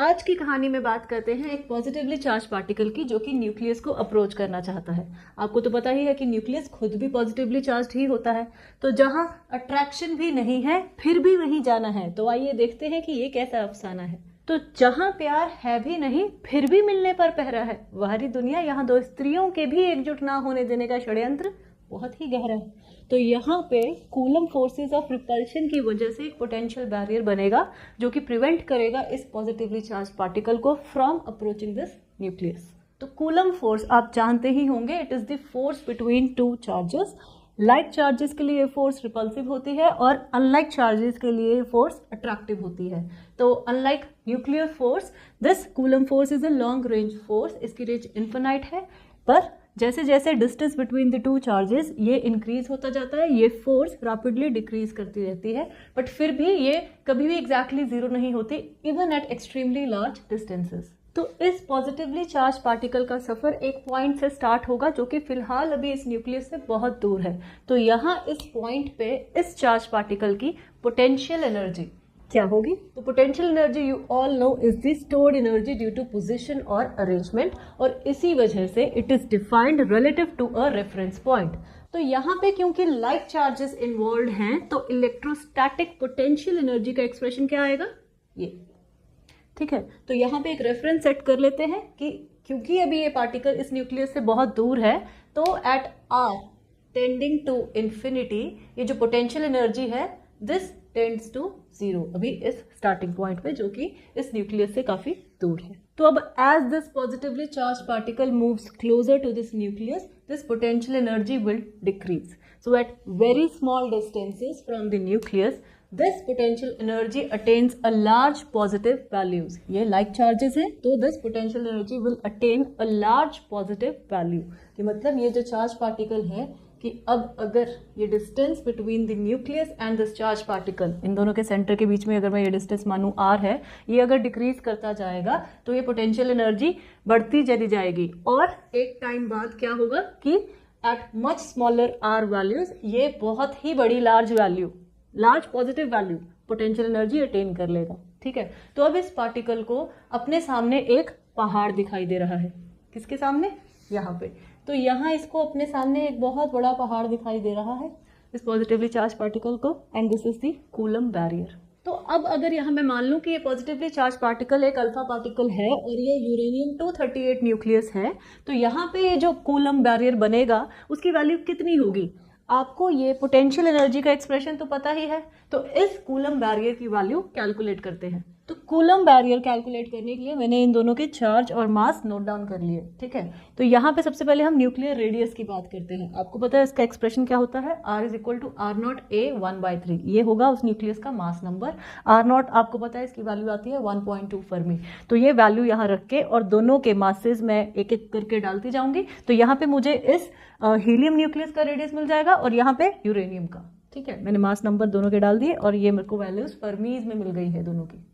आज की कहानी में बात करते हैं एक पॉजिटिवली चार्ज पार्टिकल की जो कि न्यूक्लियस को अप्रोच करना चाहता है। आपको तो पता ही है कि न्यूक्लियस खुद भी पॉजिटिवली चार्ज ही होता है, तो जहां अट्रैक्शन भी नहीं है फिर भी वहीं जाना है। तो आइए देखते हैं कि ये कैसा अफसाना है। तो जहां प्यार है भी नहीं फिर भी मिलने पर पहरा है, बाहरी दुनिया यहाँ दो स्त्रियों के भी एकजुट ना होने देने का षड्यंत्र बहुत ही गहरा है। तो यहाँ पे कूलम फोर्सेस ऑफ रिपल्शन की वजह से एक पोटेंशियल बैरियर बनेगा जो कि प्रिवेंट करेगा इस पॉजिटिवली चार्ज पार्टिकल को फ्रॉम अप्रोचिंग दिस न्यूक्लियस। तो कूलम फोर्स आप जानते ही होंगे, it is the force between two charges. Like charges के लिए ये फोर्स रिपल्सिव होती है और अनलाइक चार्जेस के लिए ये फोर्स अट्रैक्टिव होती है। तो unlike nuclear force, this coulomb force is a long range force. इसकी रेंज इन्फिनाइट है, पर जैसे जैसे distance between the two charges ये इंक्रीज होता जाता है, ये फोर्स रैपिडली डिक्रीज करती रहती है, बट फिर भी ये कभी भी एग्जैक्टली जीरो नहीं होती, even at extremely large distances. तो इस पॉजिटिवली चार्ज पार्टिकल का सफर एक पॉइंट से स्टार्ट होगा जो कि फिलहाल अभी इस न्यूक्लियस से बहुत दूर है। तो यहाँ इस पॉइंट पे इस चार्ज पार्टिकल की पोटेंशियल एनर्जी क्या होगी? तो potential energy you all know is the stored energy due to position और अरेंजमेंट, और इसी वजह से it is defined relative to a reference point. तो यहाँ पे क्योंकि लाइक चार्जेस इन्वॉल्व हैं तो इलेक्ट्रोस्टैटिक पोटेंशियल एनर्जी का एक्सप्रेशन क्या आएगा? ये, ठीक है। तो यहाँ पे एक रेफरेंस सेट कर लेते हैं कि क्योंकि अभी ये पार्टिकल इस न्यूक्लियस से बहुत दूर है, तो at R tending to infinity ये जो पोटेंशियल एनर्जी है दिस टेंड्स टू जीरो, अभी इस स्टार्टिंग पॉइंट पे जो कि इस न्यूक्लियस से काफी दूर है। तो अब as this positively charge particle moves closer to this nucleus, this potential energy will decrease. So at very small distances from the nucleus this potential energy attains a large positive values. ये like charges हैं तो this potential energy will attain a large positive value. कि मतलब ये जो charge particle है कि अब अगर ये distance between the nucleus and this charge particle, इन दोनों के सेंटर के बीच में अगर मैं ये डिस्टेंस मानूं r है, ये अगर डिक्रीज करता जाएगा तो ये पोटेंशियल एनर्जी बढ़ती चली जाएगी, और एक टाइम बाद क्या होगा कि eight much smaller r values ये बहुत ही बड़ी large value, large positive value potential energy attain कर लेगा। ठीक है। तो अब इस पार्टिकल को अपने सामने एक पहाड़ दिखाई दे रहा है। किसके सामने? यहाँ पे। तो यहाँ इसको अपने सामने एक बहुत बड़ा पहाड़ दिखाई दे रहा है इस पॉजिटिवली चार्ज पार्टिकल को, and this is the coulomb barrier. तो अब अगर यहाँ मैं मान लूँ कि ये पॉजिटिवली चार्ज पार्टिकल एक अल्फा पार्टिकल है और ये यूरेनियम 238 न्यूक्लियस है, तो यहाँ पे ये जो कूलम बैरियर बनेगा उसकी वैल्यू कितनी होगी? आपको ये पोटेंशियल एनर्जी का एक्सप्रेशन तो पता ही है, तो इस कूलम बैरियर की वैल्यू कैलकुलेट करते हैं। तो कूलम बैरियर कैलकुलेट करने के लिए मैंने इन दोनों के चार्ज और मास नोट डाउन कर लिए। ठीक है। तो यहाँ पे सबसे पहले हम न्यूक्लियर रेडियस की बात करते हैं। आपको पता है इसका एक्सप्रेशन क्या होता है? R is equal to R0A1/3। ये होगा उस न्यूक्लियस का मास नंबर। R0 आपको पता है इसकी वैल्यू आती है 1.2 फर्मी। तो ये वैल्यू यहाँ रख के और दोनों के मासेज मैं एक एक करके डालती जाऊंगी। तो यहाँ पे मुझे इस हीलियम न्यूक्लियस का रेडियस मिल जाएगा और यहाँ पे यूरेनियम का। ठीक है। मैंने मास नंबर दोनों के डाल दिए और ये मेरे को वैल्यूज फर्मीज में मिल गई है दोनों की।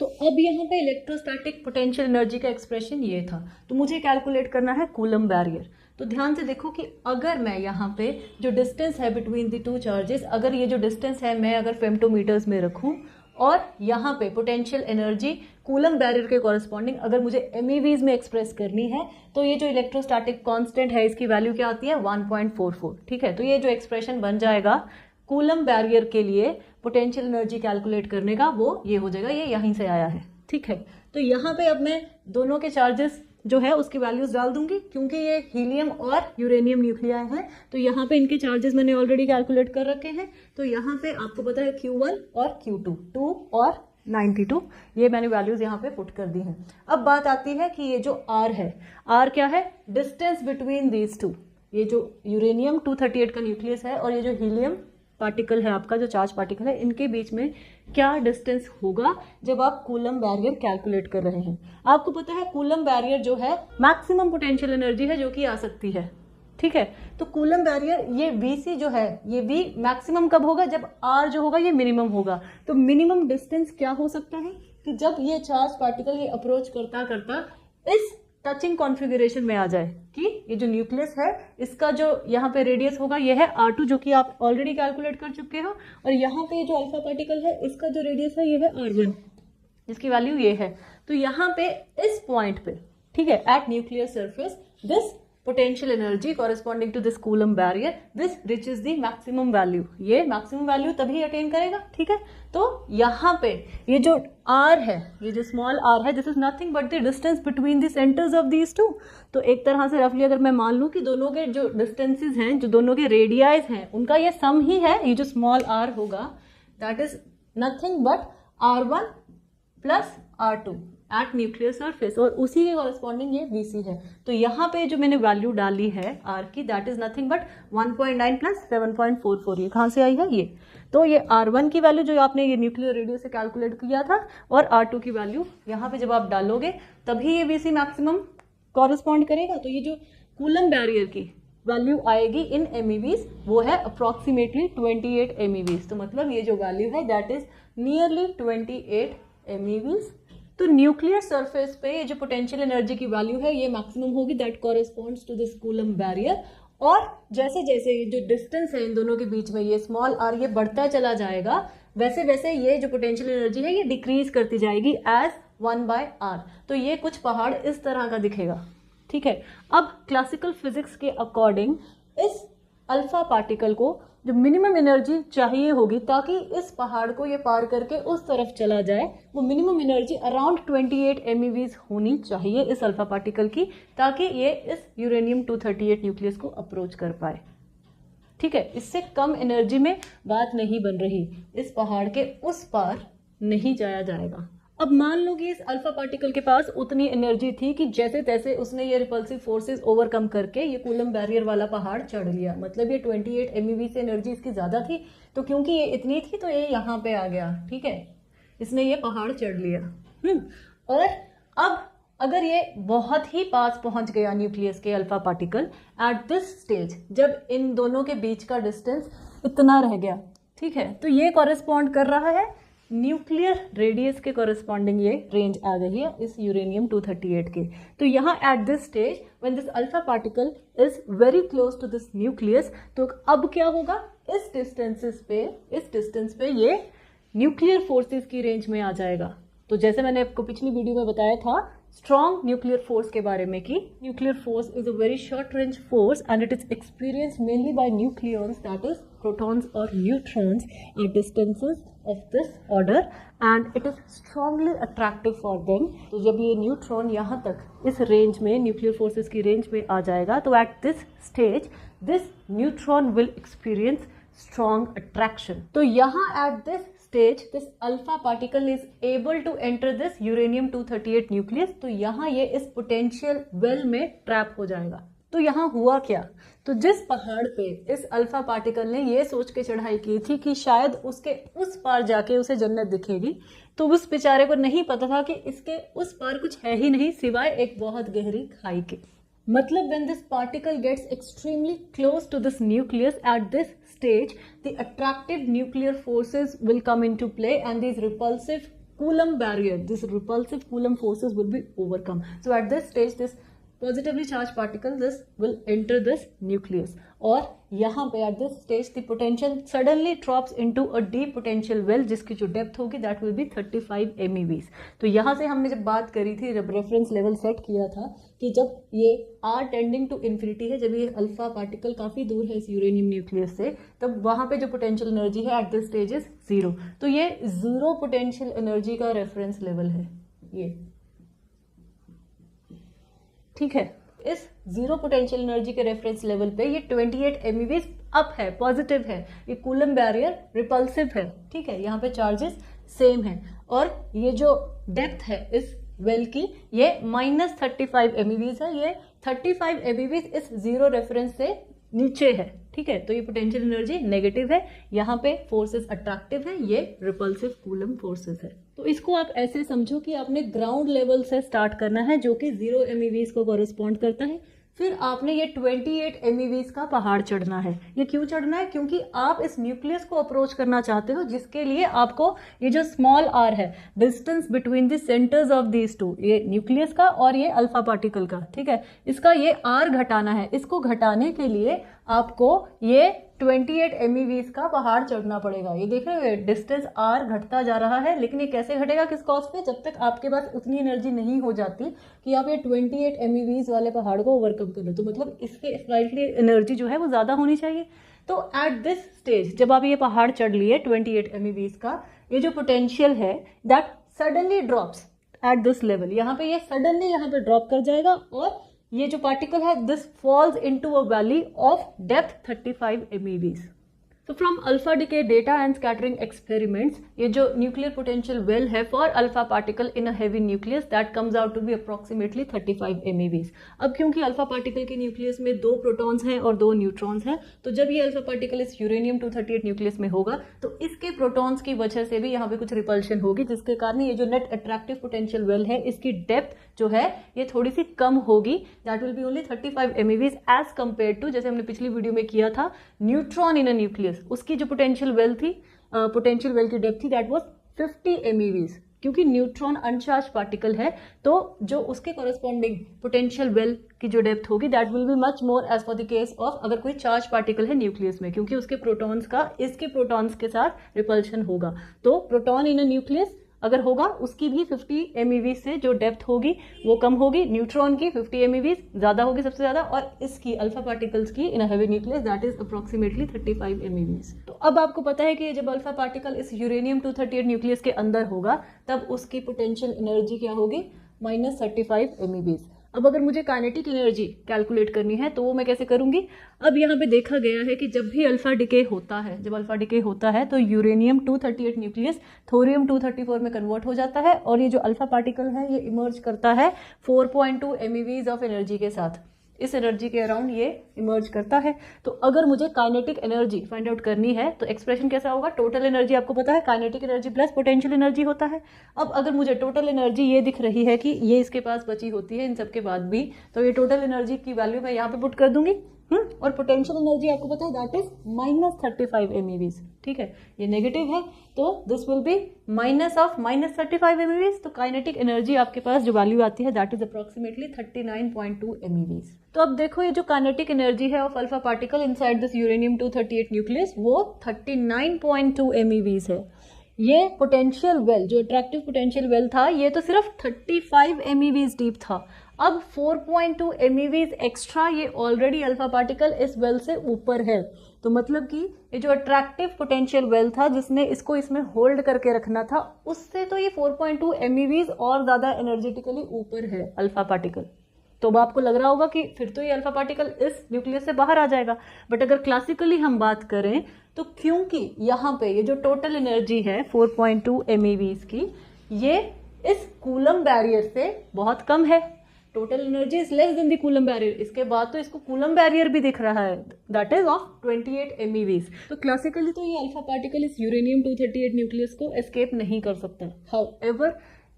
तो अब यहाँ पे इलेक्ट्रोस्टैटिक पोटेंशियल एनर्जी का एक्सप्रेशन ये था। तो मुझे कैलकुलेट करना है कूलम बैरियर। तो ध्यान से देखो कि अगर मैं यहाँ पे जो डिस्टेंस है बिटवीन द टू चार्जेस, अगर ये जो डिस्टेंस है मैं अगर फेम्टोमीटर्स में रखूँ और यहाँ पे पोटेंशियल एनर्जी कूलम बैरियर के कॉरस्पॉन्डिंग अगर मुझे MeVs में एक्सप्रेस करनी है, तो ये जो इलेक्ट्रोस्टैटिक कांस्टेंट है इसकी वैल्यू क्या आती है? 1.44। ठीक है। तो ये जो एक्सप्रेशन बन जाएगा कूलम बैरियर के लिए पोटेंशियल एनर्जी कैलकुलेट करने का, वो ये हो जाएगा, ये यहीं से आया है। ठीक है। तो यहाँ पे अब मैं दोनों के चार्जेस जो है उसकी वैल्यूज डाल दूंगी, क्योंकि ये हीलियम और यूरेनियम न्यूक्लियाई हैं। तो यहाँ पे इनके चार्जेस मैंने ऑलरेडी कैलकुलेट कर रखे हैं। तो यहाँ पे आपको पता है Q1 और Q2, 2 और 92, ये मैंने वैल्यूज यहाँ पे पुट कर दी हैं। अब बात आती है कि ये जो R है, R क्या है? Distance between these two. ये जो यूरेनियम 238 का न्यूक्लियस है और ये जो हीलियम पार्टिकल है आपका, जो चार्ज पार्टिकल है, इनके बीच में क्या डिस्टेंस होगा जब आप कूलम बैरियर कैलकुलेट कर रहे हैं? आपको पता है कूलम बैरियर जो है मैक्सिमम पोटेंशियल एनर्जी है जो कि आ सकती है। ठीक है। तो कूलम बैरियर ये Vc जो है, ये V मैक्सिमम कब होगा? जब R जो होगा ये मिनिमम होगा। तो मिनिमम डिस्टेंस क्या हो सकता है कि जब ये चार्ज पार्टिकल ये अप्रोच करता करता इस टचिंग कॉन्फ़िगरेशन में आ जाए कि ये जो न्यूक्लियस है इसका जो यहाँ पे रेडियस होगा ये है R2, जो कि आप ऑलरेडी कैलकुलेट कर चुके हो, और यहाँ पे जो अल्फा पार्टिकल है इसका जो रेडियस है ये है R1। जिसकी वैल्यू ये है। तो यहाँ पे इस पॉइंट पे, ठीक है, at nuclear surface this potential energy corresponding to this Coulomb barrier this reaches the maximum value, ये मैक्सिमम वैल्यू तभी अटेन करेगा, ठीक है। तो यहाँ पे ये जो r है, ये जो स्मॉल r है, this is nothing but the distance between the centres of these two. तो एक तरह से रफली अगर मैं मान लूँ कि दोनों के जो डिस्टेंसेज हैं, जो दोनों के रेडियाइज हैं, उनका ये सम ही है। ये जो स्मॉल r होगा that is nothing but r1 plus r2 at nuclear surface, और उसी के कॉरेस्पॉन्डिंग ये Vc है। तो यहाँ पे जो मैंने वैल्यू डाली है R की, that is nothing but 1.9 plus 7.44। ये कहाँ से आई है? ये तो ये R1 की वैल्यू जो आपने ये न्यूक्लियर रेडियस से कैलकुलेट किया था, और R2 की वैल्यू यहाँ पे जब आप डालोगे तभी ये Vc मैक्सिमम कॉरेस्पॉन्ड करेगा। तो ये जो कूलम बैरियर की वैल्यू आएगी इन MEVs, वो है अप्रॉक्सीमेटली 28 MEVs। तो मतलब ये जो वैल्यू है दैट इज नियरली 28 MEVs। तो न्यूक्लियर सरफेस पे ये जो पोटेंशियल एनर्जी की वैल्यू है ये मैक्सिमम होगी, that corresponds to this Coulomb barrier. और जैसे जैसे ये जो डिस्टेंस है इन दोनों के बीच में, ये स्मॉल r ये बढ़ता चला जाएगा, वैसे वैसे ये जो पोटेंशियल एनर्जी है ये डिक्रीज करती जाएगी एज 1/r। तो ये कुछ पहाड़ इस तरह का दिखेगा, ठीक है। अब क्लासिकल फिजिक्स के अकॉर्डिंग इस अल्फा पार्टिकल को जो मिनिमम एनर्जी चाहिए होगी ताकि इस पहाड़ को ये पार करके उस तरफ चला जाए, वो मिनिमम एनर्जी अराउंड 28 MEVs होनी चाहिए इस अल्फा पार्टिकल की, ताकि ये इस यूरेनियम 238 न्यूक्लियस को अप्रोच कर पाए, ठीक है। इससे कम एनर्जी में बात नहीं बन रही, इस पहाड़ के उस पार नहीं जाया जाएगा। अब मान लो कि इस अल्फा पार्टिकल के पास उतनी एनर्जी थी कि जैसे तैसे उसने ये रिपल्सिव फोर्सेस ओवरकम करके ये कूलम बैरियर वाला पहाड़ चढ़ लिया, मतलब ये 28 MEV से एनर्जी इसकी ज़्यादा थी। तो क्योंकि ये इतनी थी तो ये यहाँ पे आ गया, ठीक है, इसने ये पहाड़ चढ़ लिया। और अब अगर ये बहुत ही पास पहुंच गया न्यूक्लियस के alpha particle at this stage, जब इन दोनों के बीच का डिस्टेंस इतना रह गया, ठीक है, तो ये कॉरेस्पॉन्ड कर रहा है न्यूक्लियर रेडियस के कॉरेस्पॉन्डिंग ये रेंज आ गई है इस यूरेनियम 238 के। तो यहाँ at this stage when this alpha particle is very close to this nucleus, तो अब क्या होगा, इस डिस्टेंस पे ये न्यूक्लियर फोर्सेस की रेंज में आ जाएगा। तो जैसे मैंने आपको पिछली वीडियो में बताया था स्ट्रॉन्ग न्यूक्लियर फोर्स के बारे में, कि nuclear force is a very short range force and it is experienced mainly by nucleons, that is protons और neutrons at distances of this order and it is strongly attractive for them। तो जब ये neutron यहाँ तक इस range में, nuclear forces की range में आ जाएगा, तो at this stage this neutron will experience strong attraction. तो यहाँ at this stage this alpha particle is able to enter this uranium 238 nucleus. तो यहाँ ये इस पोटेंशियल वेल में ट्रैप हो जाएगा। तो यहाँ हुआ क्या, तो जिस पहाड़ पे इस अल्फा पार्टिकल ने ये सोच के चढ़ाई की थी कि शायद उसके उस पार जाके उसे जन्नत दिखेगी, तो उस बेचारे को नहीं पता था कि इसके उस पार कुछ है ही नहीं सिवाय एक बहुत गहरी खाई के। मतलब when this particle gets extremely close to this nucleus at this stage, the attractive nuclear forces will come into play and these repulsive Coulomb barrier, this repulsive Coulomb forces will be overcome. So at this stage, this positively charged particle this will enter this nucleus, और यहाँ पे at this stage the potential suddenly drops into a deep potential well जिसकी जो depth होगी that will be 35 MeVs। तो यहाँ से हमने जब बात करी थी, जब रेफरेंस लेवल सेट किया था कि जब ये R टेंडिंग टू इन्फिनिटी है, जब ये अल्फा पार्टिकल काफ़ी दूर है इस यूरेनियम न्यूक्लियस से, तब वहाँ पे जो पोटेंशियल एनर्जी है एट दिस स्टेज इज 0। तो ये 0 पोटेंशियल एनर्जी का रेफरेंस लेवल है ये, ठीक है। इस 0 पोटेंशियल एनर्जी के रेफरेंस लेवल पे ये 28 MeV अप है, पॉजिटिव है, ये कूलम बैरियर रिपल्सिव है, ठीक है, यहाँ पे चार्जेस सेम है, और ये जो डेप्थ है इस वेल की ये -35 MeV है, ये 35 MeV इस 0 रेफरेंस से नीचे है, ठीक है। तो ये पोटेंशियल एनर्जी नेगेटिव है, यहाँ पे फोर्सेस अट्रैक्टिव है, ये रिपल्सिव कूलम फोर्सेस है। तो इसको आप ऐसे समझो कि आपने ग्राउंड लेवल से स्टार्ट करना है जो कि 0 MeV को कॉरेस्पॉन्ड करता है, फिर आपने ये 28 MeV का पहाड़ चढ़ना है। ये क्यों चढ़ना है? क्योंकि आप इस न्यूक्लियस को अप्रोच करना चाहते हो, जिसके लिए आपको ये जो स्मॉल r है, distance between the centres of these two, ये न्यूक्लियस का और ये अल्फा पार्टिकल का, ठीक है, इसका ये r घटाना है। इसको घटाने के लिए आपको ये 28 MeVs का पहाड़ चढ़ना पड़ेगा। ये देख रहे हो डिस्टेंस r घटता जा रहा है, लेकिन ये कैसे घटेगा, किस कॉस्ट पे, जब तक आपके पास उतनी एनर्जी नहीं हो जाती कि आप ये 28 MeVs वाले पहाड़ को ओवरकम कर लो। तो मतलब इसके स्लाइटली एनर्जी जो है वो ज़्यादा होनी चाहिए। तो एट दिस स्टेज जब आप ये पहाड़ चढ़ लिए 28 MeVs का, ये जो पोटेंशियल है that suddenly drops at this level, यहाँ पे ये सडनली यहाँ पे ड्रॉप कर जाएगा और ये जो पार्टिकल है this falls into a valley of depth 35 MeVs। तो from alpha decay data and scattering experiments, ये जो न्यूक्लियर पोटेंशियल वेल है for alpha particle in a heavy nucleus that comes out to be approximately 35 MeVs। अब क्योंकि alpha particle के nucleus में 2 protons हैं और 2 न्यूट्रॉन्स हैं, तो जब ये अल्फा पार्टिकल इस यूरेनियम 238 न्यूक्लियस में होगा तो इसके प्रोटॉन्स की वजह से भी यहाँ पे कुछ रिपल्शन होगी, जिसके कारण ये जो नेट अट्रैक्टिव पोटेंशियल वेल है इसकी डेप्थ जो है ये थोड़ी सी कम होगी। That will be only 35 MeVs as compare to, जैसे हमने पिछली वीडियो में किया था, न्यूट्रॉन इन अ न्यूक्लियस, उसकी जो पोटेंशियल वेल थी, पोटेंशियल वेल की डेप्थ थी दैट वाज 50 MeVs। क्योंकि न्यूट्रॉन अनचार्ज पार्टिकल है तो जो उसके कॉरेस्पॉन्डिंग पोटेंशियल वेल की जो डेप्थ होगी that will be much more as for the case of अगर कोई चार्ज पार्टिकल है न्यूक्लियस में, क्योंकि उसके प्रोटॉन्स का इसके प्रोटॉन्स के साथ रिपल्शन होगा। तो प्रोटॉन इन अ न्यूक्लियस अगर होगा उसकी भी 50 MeVs से जो डेप्थ होगी वो कम होगी, न्यूट्रॉन की 50 MeVs ज़्यादा होगी सबसे ज़्यादा, और इसकी अल्फा पार्टिकल्स की in a heavy nucleus that is approximately 35 MeVs। तो अब आपको पता है कि जब अल्फा पार्टिकल इस यूरेनियम 238 न्यूक्लियस के अंदर होगा तब उसकी पोटेंशियल एनर्जी क्या होगी, -35 MeVs। अब अगर मुझे काइनेटिक एनर्जी कैलकुलेट करनी है तो वो मैं कैसे करूंगी। अब यहाँ पे देखा गया है कि जब भी अल्फा डिके होता है, जब अल्फा डिके होता है तो यूरेनियम 238 न्यूक्लियस थोरियम 234 में कन्वर्ट हो जाता है और ये जो अल्फा पार्टिकल है ये इमर्ज करता है 4.2 MeVs ऑफ एनर्जी के साथ। इस एनर्जी के अराउंड ये इमर्ज करता है। तो अगर मुझे काइनेटिक एनर्जी फाइंड आउट करनी है तो एक्सप्रेशन कैसा होगा, टोटल एनर्जी आपको पता है kinetic energy plus potential energy होता है। अब अगर मुझे टोटल एनर्जी ये दिख रही है कि ये इसके पास बची होती है इन सब के बाद भी, तो ये टोटल एनर्जी की वैल्यू मैं यहाँ पे पुट कर दूंगी। और पोटेंशियल एनर्जी आपको पता है दैट इज -35 MeVs। ठीक है, ये नेगेटिव है तो this will be minus of -35 MeVs। तो काइनेटिक एनर्जी आपके पास जो वैल्यू आती है दैट इज अप्रोक्सीमेटली 39.2 MeVs। तो अब देखो ये जो काइनेटिक एनर्जी है of alpha particle inside this uranium 238 nucleus वो 39.2 MeVs है। ये पोटेंशियल वेल जो अट्रैक्टिव पोटेंशियल वेल था ये तो सिर्फ 35 MeVs डीप था। अब 4.2 MeVs एक्स्ट्रा ये ऑलरेडी अल्फा पार्टिकल इस वेल से ऊपर है। तो मतलब कि ये जो अट्रैक्टिव पोटेंशियल वेल था जिसने इसको इसमें होल्ड करके रखना था उससे तो ये 4.2 MeVs और ज़्यादा एनर्जेटिकली ऊपर है अल्फा पार्टिकल। तो अब आपको लग रहा होगा कि फिर तो ये अल्फा पार्टिकल इस न्यूक्लियस से बाहर आ जाएगा। बट अगर क्लासिकली हम बात करें तो क्योंकि यहाँ पे ये जो टोटल एनर्जी है 4.2 MeVs की ये इस कूलम बैरियर से बहुत कम है। Total energy is less than the coulomb barrier. इसके बाद तो इसको कूलम बैरियर भी दिख रहा है दैट इज ऑफ 28 MeVs। तो क्लासिकली तो ये अल्फा पार्टिकल इस यूरेनियम 238 न्यूक्लियस को एस्केप नहीं कर सकता। However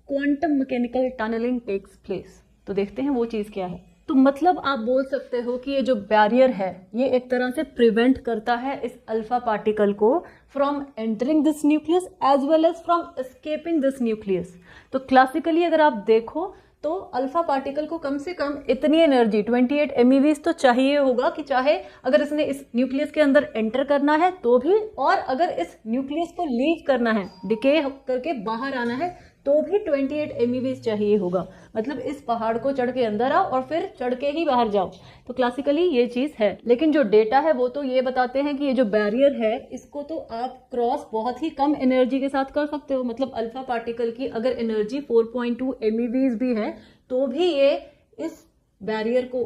quantum mechanical tunneling takes place. तो देखते हैं वो चीज़ क्या है। तो मतलब आप बोल सकते हो कि ये जो बैरियर है ये एक तरह से प्रिवेंट करता है इस अल्फा पार्टिकल को from entering this nucleus as well as from escaping this nucleus. तो क्लासिकली अगर आप देखो तो अल्फा पार्टिकल को कम से कम इतनी एनर्जी 28 MeVs तो चाहिए होगा कि चाहे अगर इसने इस न्यूक्लियस के अंदर एंटर करना है तो भी, और अगर इस न्यूक्लियस को लीव करना है, डिके करके बाहर आना है तो भी 28 MeVs चाहिए होगा। मतलब इस पहाड़ को चढ़ के अंदर आओ और फिर चढ़ के ही बाहर जाओ। तो क्लासिकली ये चीज़ है, लेकिन जो डेटा है वो तो ये बताते हैं कि ये जो बैरियर है इसको तो आप क्रॉस बहुत ही कम एनर्जी के साथ कर सकते हो। मतलब अल्फा पार्टिकल की अगर एनर्जी 4.2 MeVs भी है तो भी ये इस बैरियर को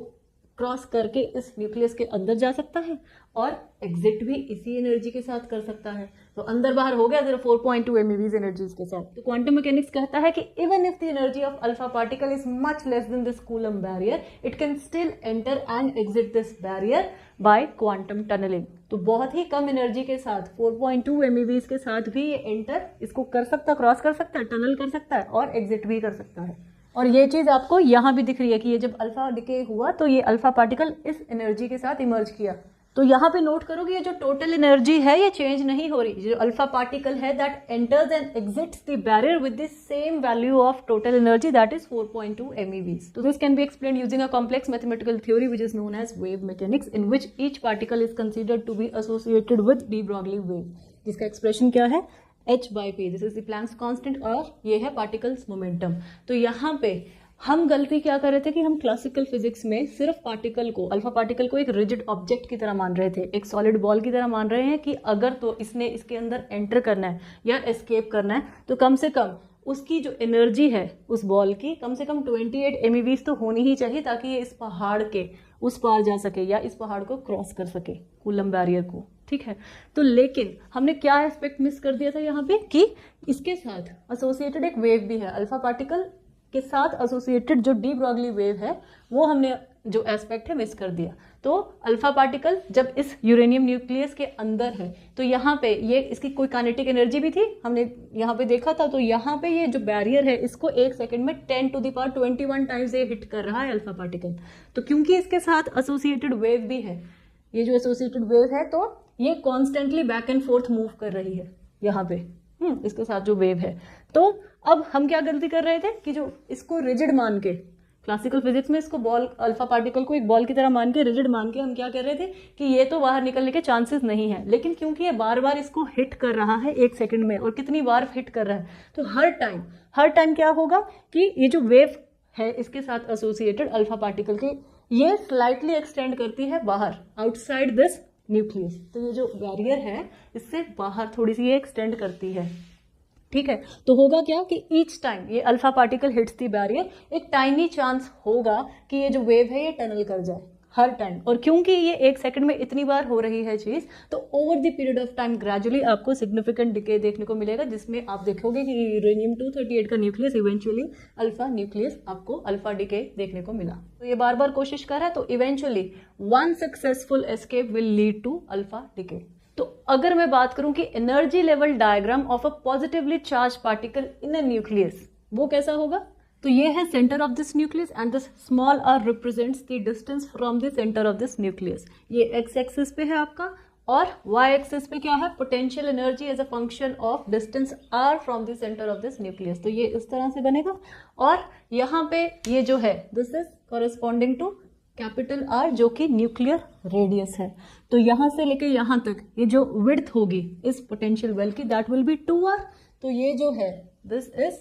क्रॉस करके इस न्यूक्लियस के अंदर जा सकता है और एग्जिट भी इसी एनर्जी के साथ कर सकता है। तो अंदर बाहर हो गया सिर्फ 4.2 MeVs एनर्जीज के साथ। तो क्वांटम मैकेनिक्स कहता है कि even if the energy of alpha particle is much less than this Coulomb barrier it can still enter and exit this barrier by quantum tunneling. तो बहुत ही कम एनर्जी के साथ 4.2 MeVs के साथ भी ये एंटर इसको कर सकता, क्रॉस कर सकता है, टनल कर सकता है और एग्जिट भी कर सकता है। और ये चीज़ आपको यहाँ भी दिख रही है कि ये जब अल्फा डिके हुआ तो ये अल्फा पार्टिकल इस एनर्जी के साथ इमर्ज किया तो यहाँ पे नोट करो कि ये जो टोटल एनर्जी है ये चेंज नहीं हो रही। जो अल्फा पार्टिकल है that enters and exits the barrier with the same value of total energy that is 4.2 MeV. So this can be explained using a complex mathematical theory which is known as wave mechanics, in which each particle is considered to be associated with de Broglie wave, जिसका expression क्या है, h/p. This is the Planck's constant और ये है particles momentum. तो यहाँ पे हम गलती क्या कर रहे थे कि हम क्लासिकल फिजिक्स में सिर्फ पार्टिकल को, अल्फा पार्टिकल को एक रिजिड ऑब्जेक्ट की तरह मान रहे थे, एक सॉलिड बॉल की तरह मान रहे हैं कि अगर तो इसने इसके अंदर एंटर करना है या एस्केप करना है तो कम से कम उसकी जो एनर्जी है उस बॉल की कम से कम 28 MeV तो होनी ही चाहिए ताकि ये इस पहाड़ के उस पार जा सके या इस पहाड़ को क्रॉस कर सके, कूलम बैरियर को. ठीक है, तो लेकिन हमने क्या एस्पेक्ट मिस कर दिया था यहाँ पे कि इसके साथ एसोसिएटेड एक वेव भी है, अल्फा पार्टिकल के साथ एसोसिएटेड जो डी ब्रॉगली वेव है वो हमने जो एस्पेक्ट है मिस कर दिया. तो अल्फा पार्टिकल जब इस यूरेनियम न्यूक्लियस के अंदर है तो यहाँ पे ये इसकी कोई काइनेटिक एनर्जी भी थी, हमने यहाँ पे देखा था. तो यहाँ पे ये जो बैरियर है इसको 1 सेकंड में 10⁻21 टाइम्स ये हिट कर रहा है अल्फा पार्टिकल. तो क्योंकि इसके साथ एसोसिएटेड वेव भी है, ये जो एसोसिएटेड वेव है तो ये constantly back and fourth move कर रही है यहाँ पे इसके साथ जो वेव है. तो अब हम क्या गलती कर रहे थे कि जो इसको रिजिड मान के, क्लासिकल फिजिक्स में इसको बॉल, अल्फा पार्टिकल को एक बॉल की तरह मान के, रिजिड मान के हम क्या कर रहे थे कि ये तो बाहर निकलने के चांसेस नहीं है. लेकिन क्योंकि ये बार बार इसको हिट कर रहा है 1 सेकंड में और कितनी बार हिट कर रहा है तो हर टाइम क्या होगा कि ये जो वेव है इसके साथ एसोसिएटेड अल्फा पार्टिकल की ये स्लाइटली एक्सटेंड करती है बाहर, आउटसाइड दिस न्यूक्लियस. तो ये जो बैरियर है इससे बाहर थोड़ी सी ये एक्सटेंड करती है. ठीक है, तो होगा क्या कि ईच टाइम ये अल्फा पार्टिकल हिट्स दी बैरियर एक टाइनी चांस होगा कि ये जो वेव है ये टनल कर जाए हर टाइम. और क्योंकि ये 1 सेकंड में इतनी बार हो रही है चीज तो over the period of time gradually आपको सिग्निफिकेंट डिके देखने को मिलेगा, जिसमें आप देखोगे कि यूरेनियम 238 का न्यूक्लियस इवेंचुअली अल्फा न्यूक्लियस आपको अल्फा डिके देखने को मिला. तो ये बार बार कोशिश कर रहा है तो eventually one successful escape will lead to alpha decay. तो अगर मैं बात करूं कि energy level diagram of a positively charge particle in a nucleus वो कैसा होगा, तो ये है centre of this nucleus and this small r represents the distance from the centre of this nucleus. ये x एक्सिस पे है आपका और y एक्सिस पे क्या है, potential energy as a function of distance r from the centre of this nucleus. तो ये इस तरह से बनेगा और यहाँ पे ये जो है this is corresponding to capital R जो कि न्यूक्लियर रेडियस है. तो यहाँ से लेके यहाँ तक ये जो विड्थ होगी इस पोटेंशियल वेल की दैट विल बी 2r. तो ये जो है दिस इज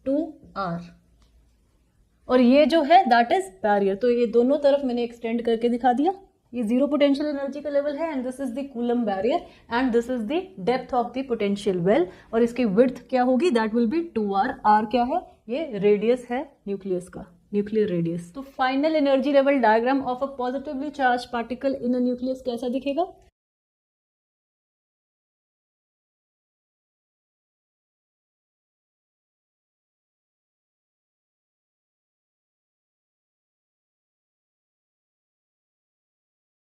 2r और ये जो है दैट इज बैरियर. तो ये दोनों तरफ मैंने एक्सटेंड करके दिखा दिया. ये जीरो पोटेंशियल एनर्जी का लेवल है and this is the coulomb barrier and this is the depth of the potential well और इसकी विड्थ क्या होगी that will B 2r. r क्या है, ये रेडियस है न्यूक्लियस का, न्यूक्लियर रेडियस. तो final energy level diagram of a positively charge particle in a nucleus कैसा दिखेगा,